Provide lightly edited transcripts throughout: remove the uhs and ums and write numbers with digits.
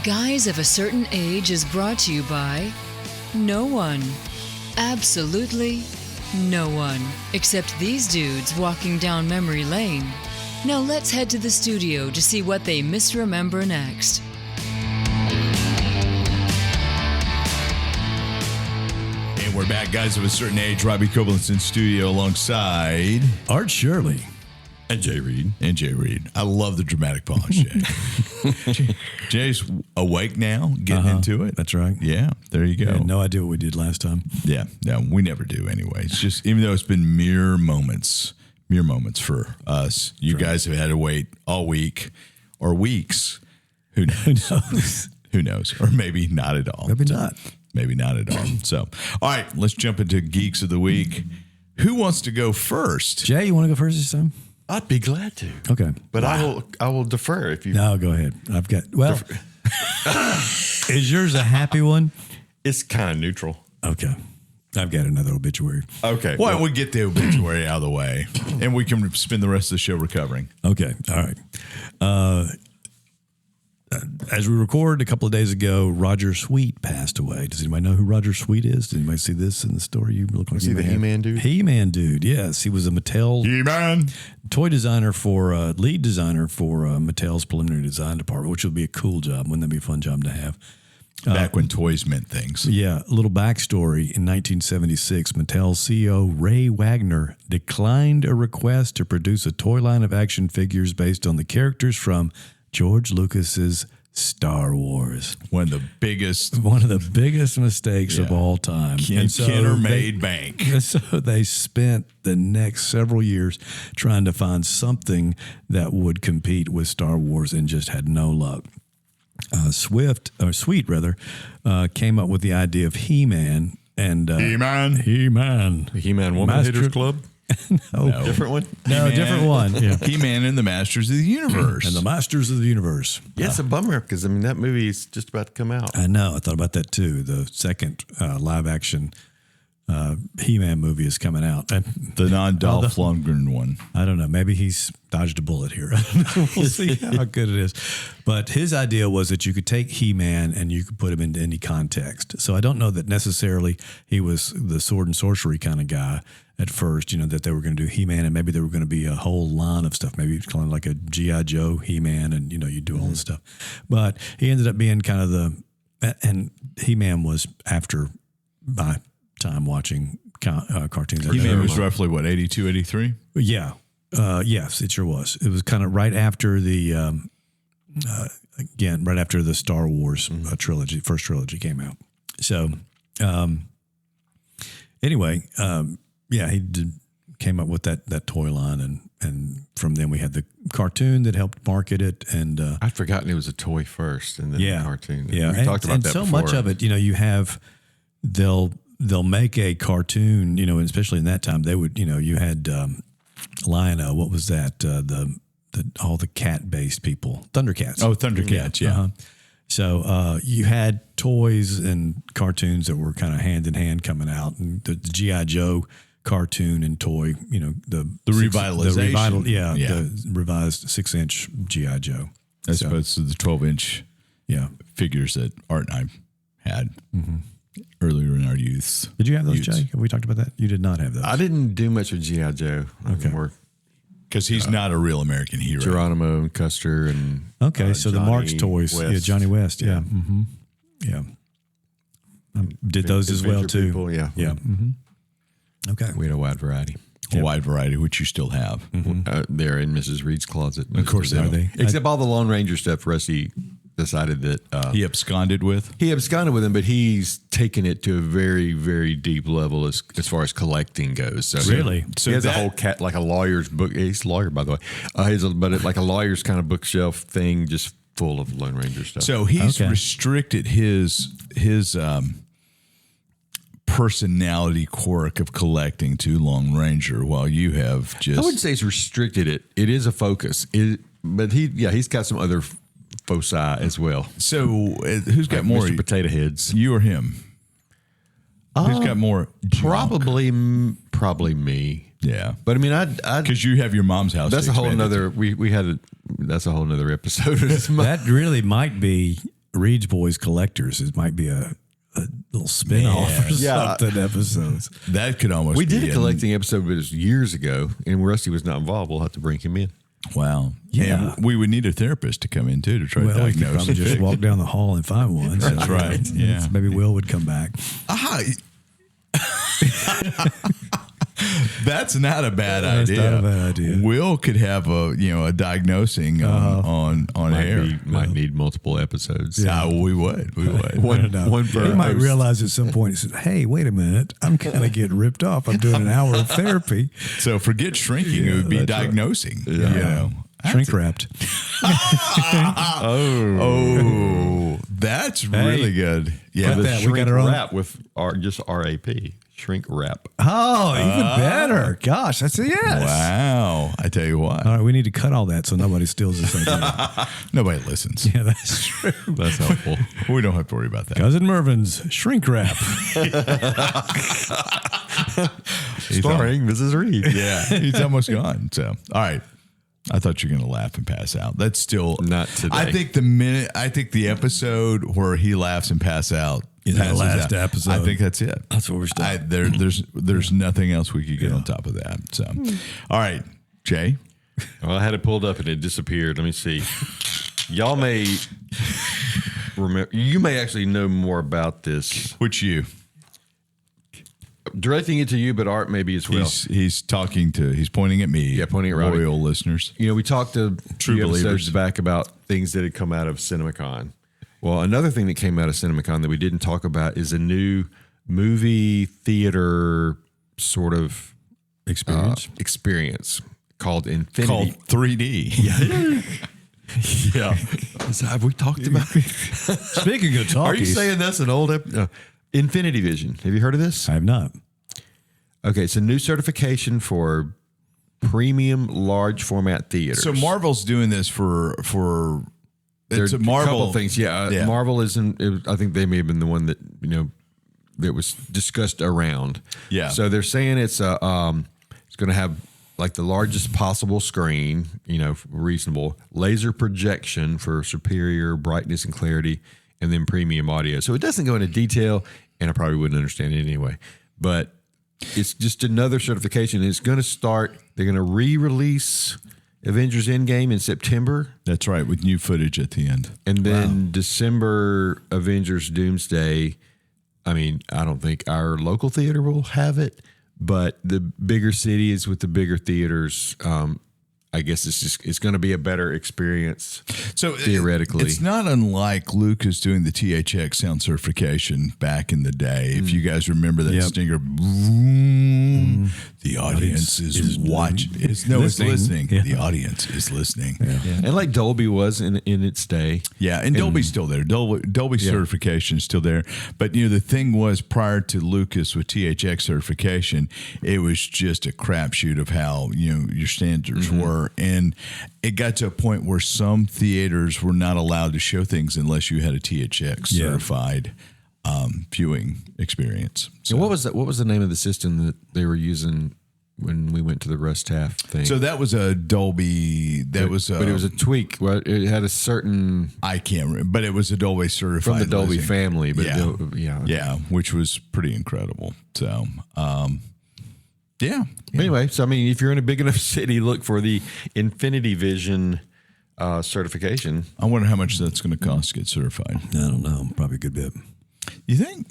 Guys of a Certain Age is brought to you by no one. Absolutely no one. Except these dudes walking down memory lane. Now let's head to the studio to see what they misremember next. And we're back, Guys of a Certain Age. Robbie Koblentz in studio alongside Art Shirley. And Jay Reed. I love the dramatic pause, Jay. Jay's awake now, getting into it. That's right. Yeah, there you go. I had no idea what we did last time. Yeah, no, we never do anyway. It's just, even though it's been mere moments for us. You guys have had to wait all week or weeks. Who knows? Who knows? Or maybe not at all. Maybe not. Maybe not at all. So, all right, let's jump into Geeks of the Week. Who wants to go first? Jay, you want to go first this time? I'd be glad to. Okay. But I will defer if you... No, go ahead. I've got... Well, is yours a happy one? It's kind of neutral. Okay. I've got another obituary. Okay. Why don't we get the obituary out of the way, and we can spend the rest of the show recovering. Okay. All right. As we recorded a couple of days ago, Roger Sweet passed away. Does anybody know who Roger Sweet is? Did anybody see this in the story? You look like Was he the He-Man dude? He-Man dude, yes. He was a Mattel He-Man. toy designer lead designer for Mattel's preliminary design department, which would be a cool job. Wouldn't that be a fun job to have? Back when toys meant things. Yeah, a little backstory. In 1976, Mattel CEO Ray Wagner declined a request to produce a toy line of action figures based on the characters from George Lucas's Star Wars. One of the biggest mistakes of all time. Kenner made bank. So they spent the next several years trying to find something that would compete with Star Wars and just had no luck. Sweet came up with the idea of He-Man and He-Man. The He-Man Woman Hitters Club? No. Different one? No, He-Man. different one. Yeah. He-Man and the Masters of the Universe. And the Masters of the Universe. Yeah, it's a bummer because, that movie is just about to come out. I know. I thought about that too. The second live action He-Man movie is coming out. The non-Dolph Lundgren one. I don't know. Maybe he's dodged a bullet here. We'll see how good it is. But his idea was that you could take He-Man and you could put him into any context. So I don't know that necessarily he was the sword and sorcery kind of guy at first, that they were going to do He-Man and maybe there were going to be a whole line of stuff, maybe kind of like a G.I. Joe He-Man and, you do all this stuff. But he ended up being kind of and He-Man was after my time watching cartoons. He-Man was roughly, 82, 83? Yeah. Yes, it sure was. It was kind of right after the, right after the Star Wars trilogy, first trilogy came out. So, anyway, he came up with that toy line, and from then we had the cartoon that helped market it. And I'd forgotten it was a toy first, and then the cartoon. Yeah, we talked about that so before. much of it, you have they'll make a cartoon, and especially in that time, they would, you had Lion-O. What was that? All the cat-based people, Thundercats. Oh, Thundercats, yeah. Uh-huh. So you had toys and cartoons that were kind of hand in hand coming out, and the G.I. Joe cartoon and toy, the revitalization, the revised 6-inch G.I. Joe, as opposed to the 12-inch figures that Art and I had earlier in our youth. Did you have those, Jay? Have we talked about that? You did not have those. I didn't do much with G.I. Joe. Okay. Because he's not a real American hero. Geronimo and Custer and so the Marx toys, West. Johnny West, yeah. Did those as well too. People, yeah. Okay, we had a wide variety. A wide variety, which you still have. They're in Mrs. Reed's closet. Of course, are they? Except all the Lone Ranger stuff. Rusty decided that He absconded with him, but he's taken it to a very, very deep level as far as collecting goes. So really, he has a whole like a lawyer's book. He's a lawyer, by the way. Like a lawyer's kind of bookshelf thing, just full of Lone Ranger stuff. So he's restricted his personality quirk of collecting to Lone Ranger, while you have just... I wouldn't say he's restricted it. It is a focus. But he's got some other foci as well. So who's got more? Mr. Potato Heads. You or him? Who's got more junk? Probably me. Yeah. But I mean, because you have your mom's house. That's a whole nother. That's a whole nother episode. That really might be Reed's Boys Collectors. It might be a little spin-off or Yeah. something episodes. That could almost We be did a collecting episode, but it was years ago, and Rusty was not involved. We'll have to bring him in. Wow. Yeah. And we would need a therapist to come in too to try to Well, we could diagnose. probably just walk down the hall and find one. That's right. Yeah. Maybe Will would come back. That's not a bad That's idea. not a bad idea. Will could have a diagnosing on air. Might need multiple episodes. Yeah, we would. One per He might host. realize at some point, he said, hey, wait a minute. I'm kind of getting ripped off. I'm doing an hour of therapy. So forget shrinking; it would be diagnosing. You know, Shrink wrapped. Oh, that's really good. Yeah, Put The that. We shrink got our own- wrap with just RAP. Shrink wrap. Oh, even better. Gosh, that's a yes. wow. I tell you what, All right, we need to cut all that so nobody steals this idea. nobody listens. Yeah, that's true. That's helpful. We don't have to worry about that. Cousin Mervin's shrink wrap. Starring Mrs. Reed. Yeah, he's almost gone. So, all right. I thought you were going to laugh and pass out. That's still Not today. I think the episode where he laughs and passes out. Is that the last episode? I think that's it. That's what we're starting. There's nothing else we could get on top of that. So, all right, Jay. Well, I had it pulled up and it disappeared. Let me see. Y'all may remember. You may actually know more about this. Which you? Directing it to you, but Art maybe as well. He's pointing at me. Yeah, pointing at Robbie. Loyal listeners. You know, we talked a True few episodes believers. back about things that had come out of CinemaCon. Well, another thing that came out of CinemaCon that we didn't talk about is a new movie theater sort of experience called Infinity. Called 3D. Yeah. Have we talked about it? Speaking of talkies. Are you saying that's an old Infinity Vision? Have you heard of this? I have not. Okay, it's a new certification for premium large format theaters. So Marvel's doing this for There's it's a Marvel couple things. Yeah, Marvel isn't. I think they may have been the one that that was discussed around. Yeah. So they're saying it's going to have like the largest possible screen, reasonable laser projection for superior brightness and clarity, and then premium audio. So it doesn't go into detail, and I probably wouldn't understand it anyway. But it's just another certification. It's going to start. They're going to re-release Avengers Endgame in September. That's right, with new footage at the end. And then December, Avengers Doomsday. I mean, I don't think our local theater will have it, but the bigger cities with the bigger theaters, I guess it's going to be a better experience. So theoretically, it's not unlike Lucas doing the THX sound certification back in the day. If you guys remember that stinger, the audience is watching. It's listening. Yeah. The audience is listening. and like Dolby was in its day. Yeah, and Dolby's still there. Dolby certification is still there. But the thing was, prior to Lucas with THX certification, it was just a crapshoot of how your standards were, and it got to a point where some theaters were not allowed to show things unless you had a THX certified viewing experience. So what was that? What was the name of the system that they were using when we went to the Rust Half thing? So that was a Dolby. But it was a tweak. Well, it had a certain I can't remember, but it was a Dolby certified from the Dolby listing. family. But Yeah, which was pretty incredible. So, Anyway, so I mean, if you're in a big enough city, look for the Infinity Vision certification. I wonder how much that's going to cost to get certified. I don't know. Probably a good bit. You think?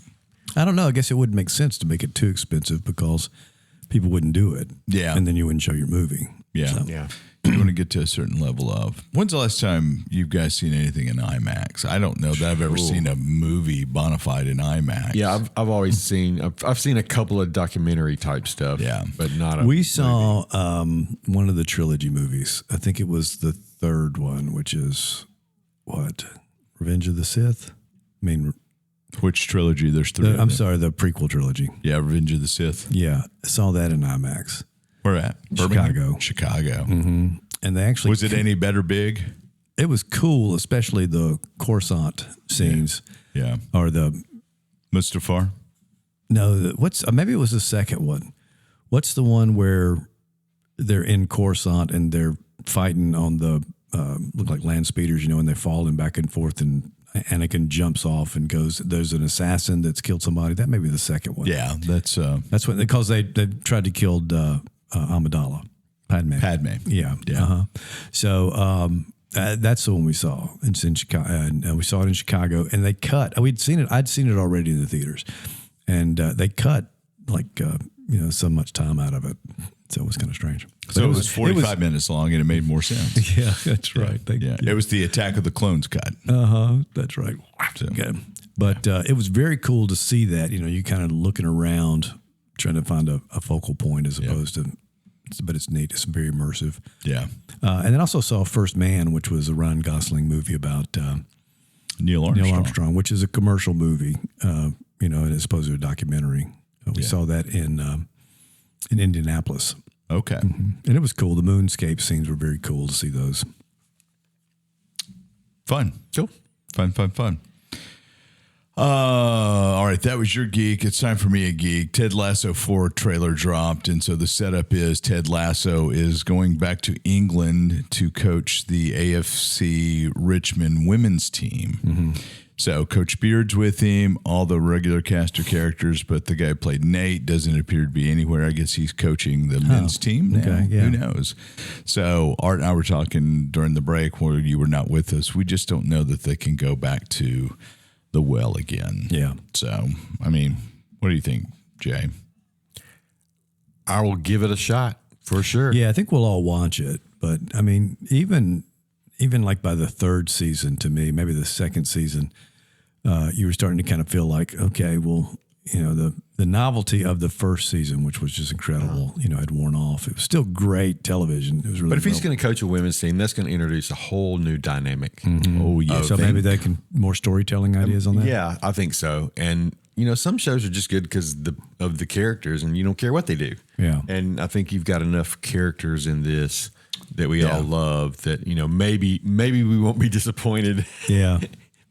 I don't know. I guess it wouldn't make sense to make it too expensive because people wouldn't do it. Yeah. And then you wouldn't show your movie. Yeah. So, You want to get to a certain level of. When's the last time you guys seen anything in IMAX? I don't know that I've ever seen a movie bona fide in IMAX. Yeah, I've always seen. I've seen a couple of documentary type stuff. Yeah. but not a. We saw one of the trilogy movies. I think it was the third one, which is what? Revenge of the Sith? I mean, Which trilogy? There's three. I'm sorry, the prequel trilogy. Yeah, Revenge of the Sith. Yeah. I saw that in IMAX. Where at? Chicago. Chicago. And they actually. Was it any better big? It was cool, especially the Coruscant scenes. Yeah. Or the. Mustafar? No, maybe it was the second one. What's the one where they're in Coruscant and they're fighting on the look like land speeders, and they're falling back and forth, and Anakin jumps off and goes, there's an assassin that's killed somebody. That may be the second one. Yeah, that's what, because they tried to kill Amidala. Padme. Yeah. So that's the one we saw. It's in Chicago, and we saw it in Chicago. And they cut. We'd seen it. I'd seen it already in the theaters, and they cut so much time out of it. So it was kind of strange. So it was 45 minutes long, and it made more sense. Yeah, that's right. It was the Attack of the Clones cut. That's right. So. Okay. But it was very cool to see that. You kind of looking around, trying to find a focal point as opposed to. But it's neat. It's very immersive. Yeah. And then also saw First Man, which was a Ryan Gosling movie about Neil Armstrong, which is a commercial movie, and as opposed to a documentary. We saw that in Indianapolis. Okay. Mm-hmm. And it was cool. The moonscape scenes were very cool to see those. Fun. Cool. Fun. All right, that was your geek. It's time for me a geek. Ted Lasso 4 trailer dropped, and so the setup is Ted Lasso is going back to England to coach the AFC Richmond women's team. Mm-hmm. So Coach Beard's with him, all the regular cast of characters, but the guy who played Nate doesn't appear to be anywhere. I guess he's coaching the men's team now. Okay, yeah. Who knows? So Art and I were talking during the break where you were not with us. We just don't know that they can go back to the well again. Yeah. So, I mean, what do you think, Jay? I will give it a shot for sure. Yeah, I think we'll all watch it. But, I mean, even like by the third season, to me, maybe the second season, you were starting to kind of feel like, okay, well, the novelty of the first season, which was just incredible, had worn off. It was still great television. It was really. But if he's going to coach a women's team, that's going to introduce a whole new dynamic. Mm-hmm. Oh yeah. So maybe they can more storytelling ideas on that. Yeah, I think so. And some shows are just good because of the characters, and you don't care what they do. Yeah. And I think you've got enough characters in this that we all love that maybe we won't be disappointed. Yeah.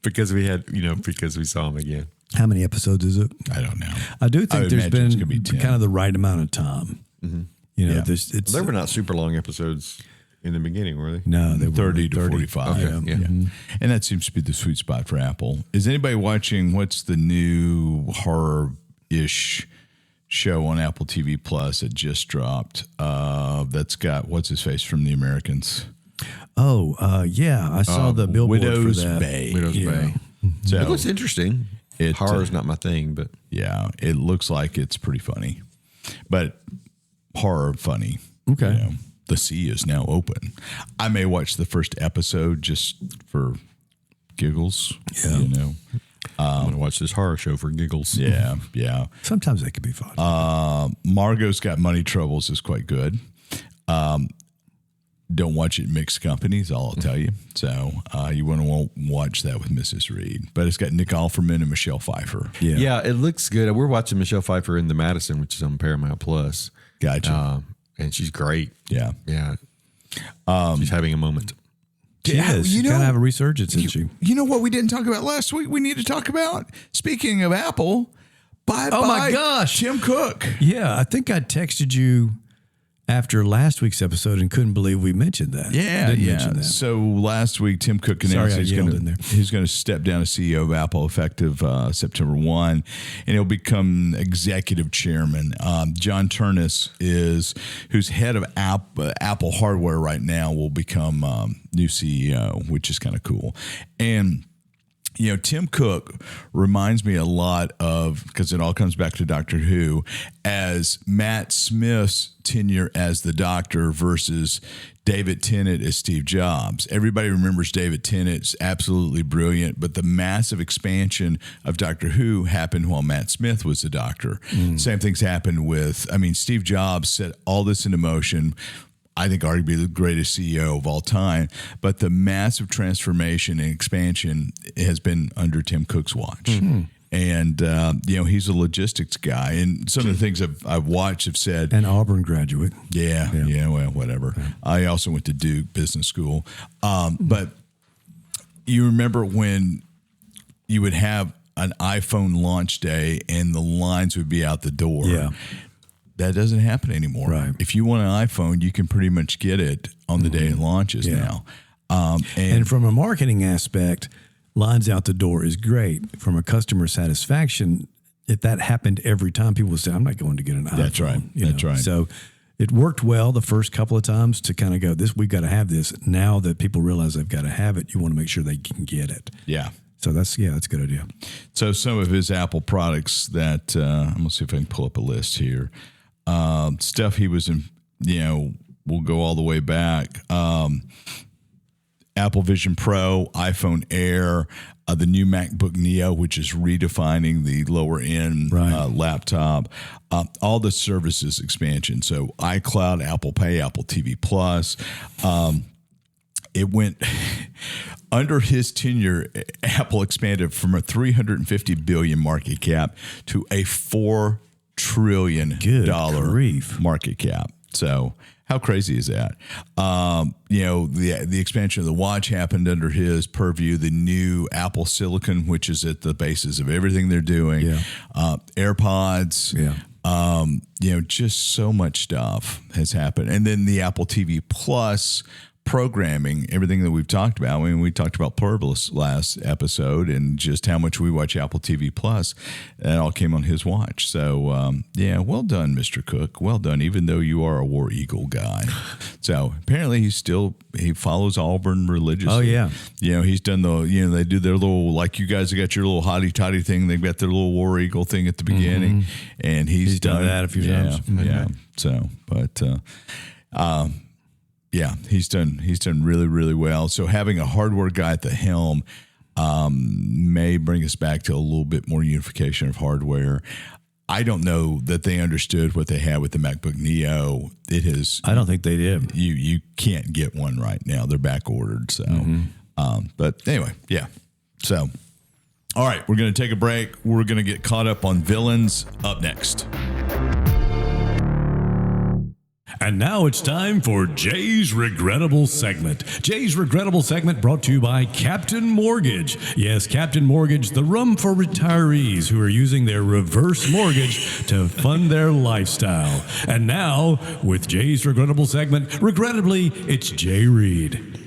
because we saw him again. How many episodes is it? I don't know. I do think there's been be kind of the right amount of time. Mm-hmm. They were not super long episodes in the beginning, were they? No, they were 30 to 45. Okay. Yeah. Mm-hmm. And that seems to be the sweet spot for Apple. Is anybody watching what's the new horror-ish show on Apple TV Plus that just dropped? That's got what's his face from The Americans. Oh, yeah. I saw the billboard Widow's for that. Bay. Widow's Bay. So It looks interesting. Horror's not my thing, but yeah, it looks like it's pretty funny, but horror funny. Okay. The sea is now open. I may watch the first episode just for giggles. Yeah. I'm going to watch this horror show for giggles. Yeah. Sometimes they could be fun. Margot's Got Money Troubles is quite good. Don't watch it in mixed companies, all I'll tell you. So you want to watch that with Mrs. Reed. But it's got Nick Offerman and Michelle Pfeiffer. Yeah, it looks good. We're watching Michelle Pfeiffer in The Madison, which is on Paramount Plus. Gotcha. And she's great. Yeah. Yeah. She's having a moment. She is. She kind of have a resurgence, isn't she? You know what we didn't talk about last week? We need to talk about, speaking of Apple, bye-bye. Oh, my gosh. Tim Cook. Yeah, I think I texted you after last week's episode and couldn't believe we mentioned that. Yeah. Mention that. So last week, Tim Cook announced Sorry, he's going to step down as CEO of Apple effective September 1, and he'll become executive chairman. John Turnus who's head of Apple hardware right now, will become new CEO, which is kind of cool. And Tim Cook reminds me a lot of, because it all comes back to Doctor Who, as Matt Smith's tenure as the Doctor versus David Tennant as Steve Jobs. Everybody remembers David Tennant's absolutely brilliant, but the massive expansion of Doctor Who happened while Matt Smith was the Doctor. Same things happened Steve Jobs set all this into motion. I think arguably the greatest CEO of all time, but the massive transformation and expansion has been under Tim Cook's watch. Mm-hmm. And, he's a logistics guy. And some of the things I've watched have said. An Auburn graduate. Yeah, well, whatever. Yeah. I also went to Duke Business School. But you remember when you would have an iPhone launch day and the lines would be out the door. Yeah. That doesn't happen anymore. Right. If you want an iPhone, you can pretty much get it on the day it launches now. And from a marketing aspect, lines out the door is great. From a customer satisfaction, if that happened every time, people would say, I'm not going to get an iPhone. That's right. That's right. So it worked well the first couple of times to kind of go, we've got to have this. Now that people realize they've got to have it, you want to make sure they can get it. Yeah. So that's a good idea. So some of his Apple products that I'm going to see if I can pull up a list here. Stuff he was in, we'll go all the way back. Apple Vision Pro, iPhone Air, the new MacBook Neo, which is redefining the lower end laptop, all the services expansion. So iCloud, Apple Pay, Apple TV Plus. It went under his tenure. Apple expanded from a $350 billion market cap to a $4 trillion market cap. So how crazy is that? The expansion of the watch happened under his purview. The new Apple Silicon, which is at the basis of everything they're doing. AirPods. Just so much stuff has happened. And then the Apple TV Plus programming, everything that we've talked about. I mean, we talked about Pluribus last episode and just how much we watch Apple TV Plus. That all came on his watch. So, well done, Mr. Cook. Well done, even though you are a War Eagle guy. So apparently he follows Auburn religiously. Oh, yeah. He's done they do their little, like you guys have got your little hotty-totty thing. They've got their little War Eagle thing at the beginning. And he's done that a few times. Yeah. So, but... he's done really, really well. So having a hardware guy at the helm may bring us back to a little bit more unification of hardware. I don't know that they understood what they had with the MacBook Neo. I don't think they did. You can't get one right now. They're back ordered. So, but anyway, yeah. So, all right, we're going to take a break. We're going to get caught up on villains up next. And now it's time for Jay's Regrettable Segment. Jay's Regrettable Segment brought to you by Captain Mortgage. Yes, Captain Mortgage, the rum for retirees who are using their reverse mortgage to fund their lifestyle. And now, with Jay's Regrettable Segment, regrettably, it's Jay Reed.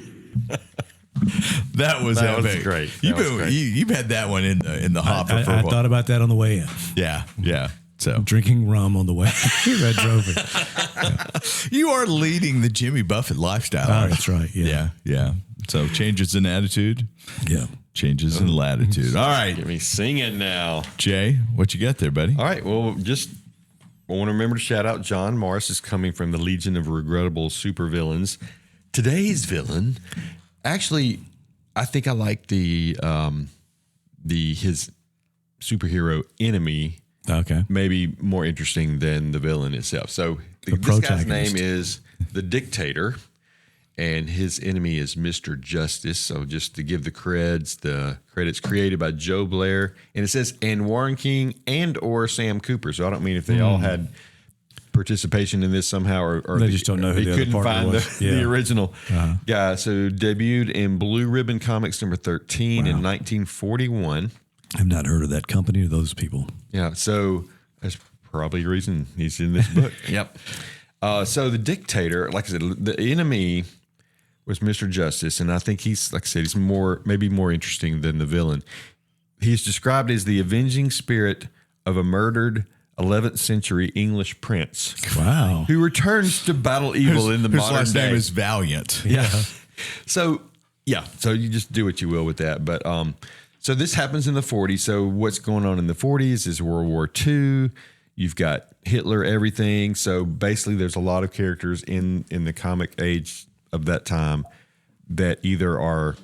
That was great. You've had that one in the hopper. I thought about that on the way in. Yeah. So drinking rum on the way. I drove it. You are leading the Jimmy Buffett lifestyle. Oh, that's right. Yeah. So changes in attitude. Yeah. Changes in latitude. All right. Get me singing now. Jay, what you got there, buddy? All right. Well, I want to remember to shout out John Morris is coming from the Legion of Regrettable Supervillains. Today's villain, actually, I think I like his superhero enemy. Okay. Maybe more interesting than the villain itself. So this guy's name is the Dictator, and his enemy is Mr. Justice. So just to give the credits created by Joe Blair, and it says and Warren King and or Sam Cooper. So I don't mean if they all had participation in this somehow, or they just don't know who the other partner was. The original guy. So debuted in Blue Ribbon Comics number 13 in 1941. I've not heard of that company or those people. Yeah, so that's probably the reason he's in this book. Yep. So the Dictator, like I said, the enemy was Mr. Justice, and I think he's, like I said, he's maybe more interesting than the villain. He's described as the avenging spirit of a murdered 11th century English prince. Wow. Who returns to battle evil in the modern day. His last name is Valiant. Yeah. So you just do what you will with that. But so this happens in the 40s. So what's going on in the 40s is World War II. You've got Hitler, everything. So basically there's a lot of characters in the comic age of that time that either are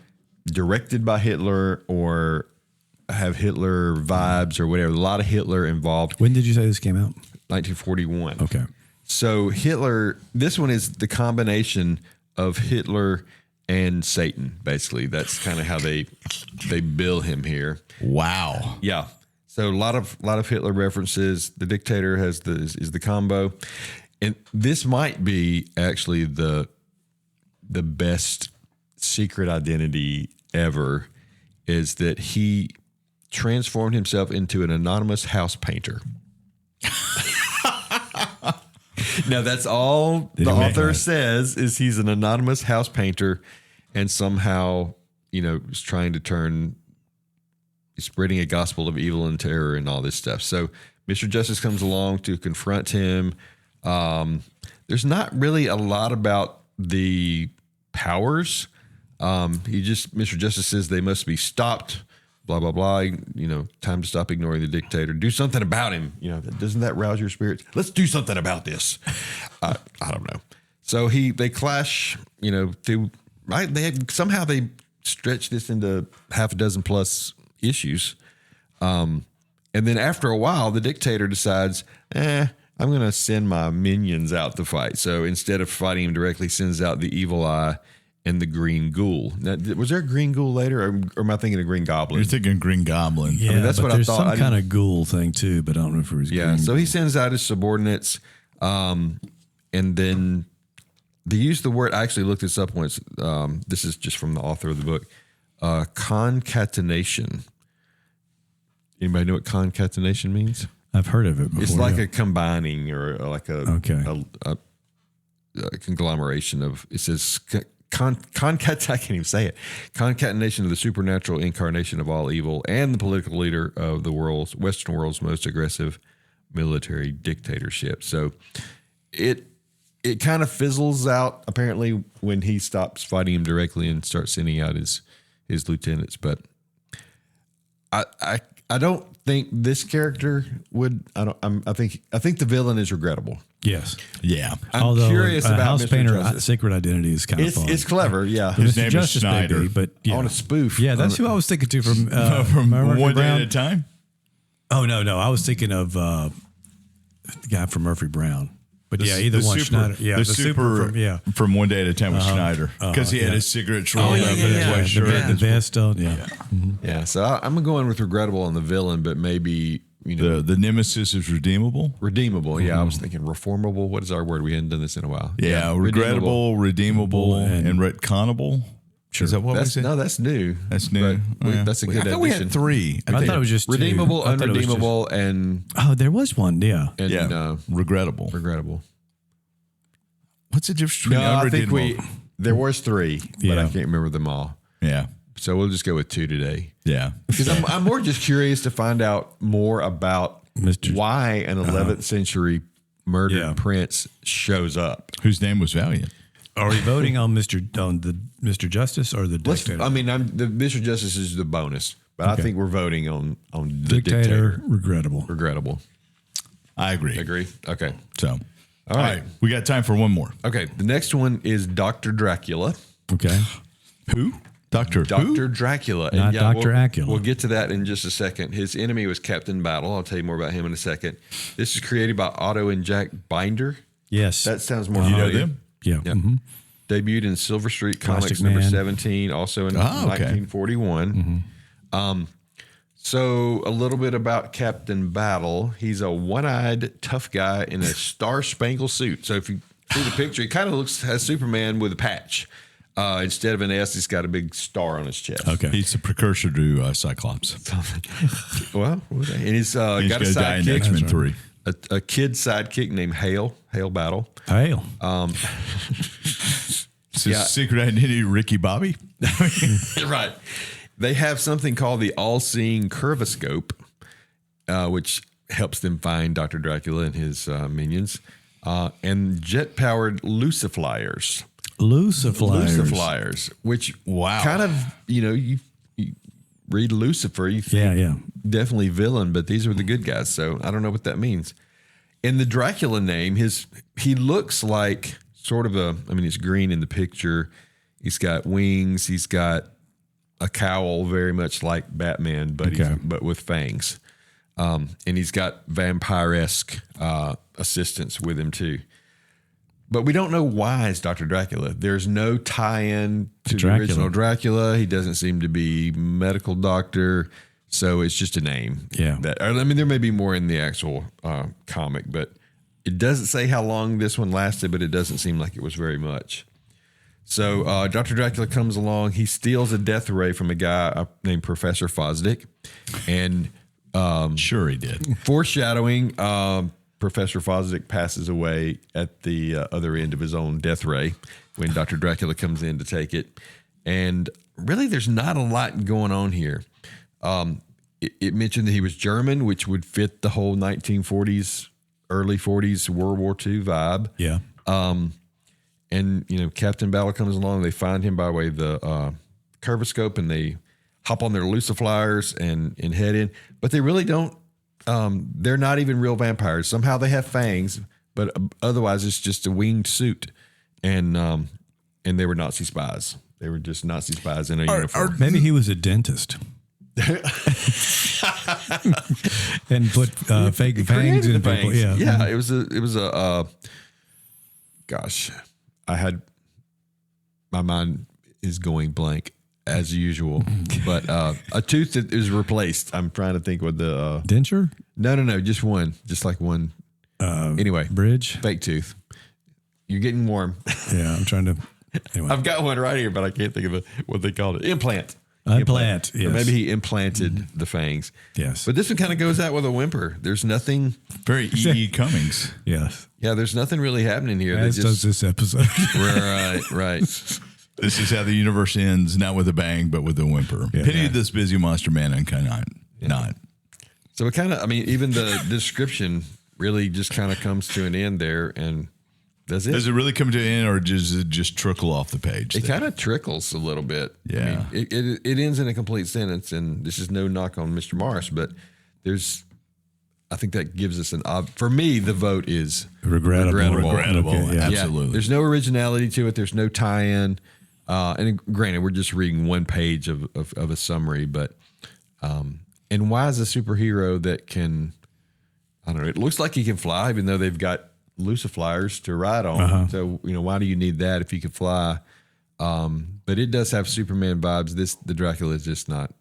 directed by Hitler or have Hitler vibes or whatever. A lot of Hitler involved. When did you say this came out? 1941. Okay. So Hitler, this one is the combination of Hitler and Satan, basically. That's kind of how they bill him here. Wow. Yeah. So a lot of Hitler references. The Dictator is the combo. And this might be actually the best secret identity ever, is that he transformed himself into an anonymous house painter. Now, that's all the author says, is he's an anonymous house painter and somehow, is trying to turn spreading a gospel of evil and terror and all this stuff. So Mr. Justice comes along to confront him. There's not really a lot about the powers. Mr. Justice says they must be stopped, blah, blah, blah. Time to stop ignoring the dictator. Do something about him. Doesn't that rouse your spirits? Let's do something about this. I don't know. So they clash, right? Somehow they stretch this into half a dozen plus issues. And then after a while, the dictator decides, I'm going to send my minions out to fight. So instead of fighting him directly, sends out the Evil Eye and the Green Ghoul. Now, was there a Green Ghoul later, or am I thinking of Green Goblin? You're thinking Green Goblin. Yeah, that's what I thought. There's some kind of ghoul thing too, but I don't know if it was. Yeah, so he sends out his subordinates, and then they use the word. I actually looked this up once. This is just from the author of the book. Concatenation. Anybody know what concatenation means? I've heard of it before. It's like a combining or like a conglomeration of. It says I can't even say it. Concatenation of the supernatural incarnation of all evil and the political leader of the Western world's most aggressive military dictatorship. So it kind of fizzles out apparently when he stops fighting him directly and starts sending out his lieutenants. But I don't think this character would. I think the villain is regrettable. Yes. Yeah. I'm curious about House Mr. Painter Justice. Secret Identity is kind of fun. It's clever, yeah. His name is Justice Schneider. Maybe, but yeah. On a spoof. Yeah, that's who I was thinking to from Murphy One Day Brown. at a Time. Oh no, I was thinking of the guy from Murphy Brown. But either one. Schneider. Yeah, the super from One Day at a Time with Schneider because he had his cigarettes rolled up in his white shirt. The vest on. Yeah. Yeah, so I'm going with regrettable on the villain, but maybe the nemesis is redeemable. Redeemable. Yeah, I was thinking reformable. What is our word? We hadn't done this in a while. Yeah, regrettable, redeemable, and retconnable. Sure. Is that what we said? No, that's new. That's new. That's a good addition. I thought we had three. I thought it was just redeemable, two. unredeemable, and there was one. Yeah, and regrettable. Regrettable. What's the difference between I think unredeemable? there was three, but I can't remember them all. Yeah. So we'll just go with two today. Yeah. Because I'm more just curious to find out more about why an 11th century murdered prince shows up. Whose name was Valiant. Are we voting on Mr. Justice or the Dictator? The Mr. Justice is the bonus, but I think we're voting on the Dictator. Regrettable. Regrettable. I agree. Agree? Okay. So, all right. We got time for one more. Okay. The next one is Dr. Dracula. Okay. Who? Dr. Dracula. Not Dr. Acula. We'll get to that in just a second. His enemy was Captain Battle. I'll tell you more about him in a second. This is created by Otto and Jack Binder. Yes. That sounds more familiar. familiar. Them? Yeah. Mm-hmm. Debuted in Silver Street Comics Plastic number Man. 17, also in 1941. So a little bit about Captain Battle. He's a one-eyed tough guy in a star-spangled suit. So if you see the picture, he kind of has Superman with a patch. Instead of an S, he's got a big star on his chest. Okay. He's the precursor to Cyclops. Well, and he's got a die in sidekick. X-Men 3. A kid sidekick named Hale Battle. Hale. Secret identity, Ricky Bobby. Right. They have something called the all-seeing curvoscope, which helps them find Dr. Dracula and his minions, and jet-powered luciflyers. Luciflyers, which kind of, you read Lucifer, you think definitely villain, but these are the good guys. So I don't know what that means. In the Dracula name, he looks like sort of he's green in the picture. He's got wings. He's got a cowl, very much like Batman, but with fangs. And he's got vampire-esque assistants with him too. But we don't know why it's Dr. Dracula. There's no tie-in to the original Dracula. He doesn't seem to be medical doctor, so it's just a name. Yeah. There may be more in the actual comic, but it doesn't say how long this one lasted, but it doesn't seem like it was very much. So Dr. Dracula comes along. He steals a death ray from a guy named Professor Fosdick. And sure he did. Foreshadowing, Professor Fosdick passes away at the other end of his own death ray when Dr. Dracula comes in to take it. And really, there's not a lot going on here. it mentioned that he was German, which would fit the whole 1940s, early 40s World War II vibe. Yeah. And, Captain Battle comes along. They find him by way of the curvoscope, and they hop on their luciflyers and head in. But they really don't. They're not even real vampires. Somehow they have fangs, but otherwise it's just a winged suit. And they were Nazi spies. They were just Nazi spies in a uniform. Maybe he was a dentist. And put fake fangs in people. Yeah. Yeah. It was a gosh, my mind is going blank as usual, but a tooth that is replaced. I'm trying to think what the denture. No, just one, just like one. Anyway, bridge, fake tooth. You're getting warm. Yeah, I'm trying to. Anyway. I've got one right here, but I can't think of what they called it. Implant. Yes. Or maybe he implanted the fangs. Yes. But this one kind of goes out with a whimper. There's nothing. Very E.E. Cummings. Yes. Yeah, there's nothing really happening here. As does this episode. Right. This is how the universe ends, not with a bang, but with a whimper. Yeah. Pity this busy monster man and cannot not. So it kind of, even the description really just kind of comes to an end there, and that's it. Does it really come to an end, or does it just trickle off the page? It kind of trickles a little bit. Yeah. It ends in a complete sentence, and this is no knock on Mr. Morris, but I think that gives us for me, the vote is Regrettable. Okay, yeah. Absolutely. There's no originality to it. There's no tie-in. And granted, we're just reading one page of a summary, but and why is a superhero that can, I don't know, it looks like he can fly, even though they've got luciflyers to ride on. Uh-huh. So, why do you need that if you could fly? But it does have Superman vibes. The Dracula is just not,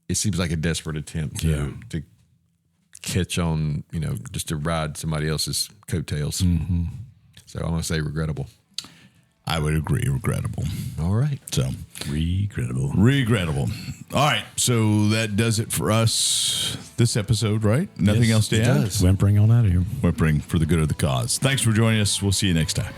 It seems like a desperate attempt to catch on, just to ride somebody else's coattails. Mm-hmm. So I'm going to say regrettable. I would agree. Regrettable. All right. So Regrettable. All right. So that does it for us this episode, right? Nothing else to add? Whimpering on out of here. Whimpering for the good of the cause. Thanks for joining us. We'll see you next time.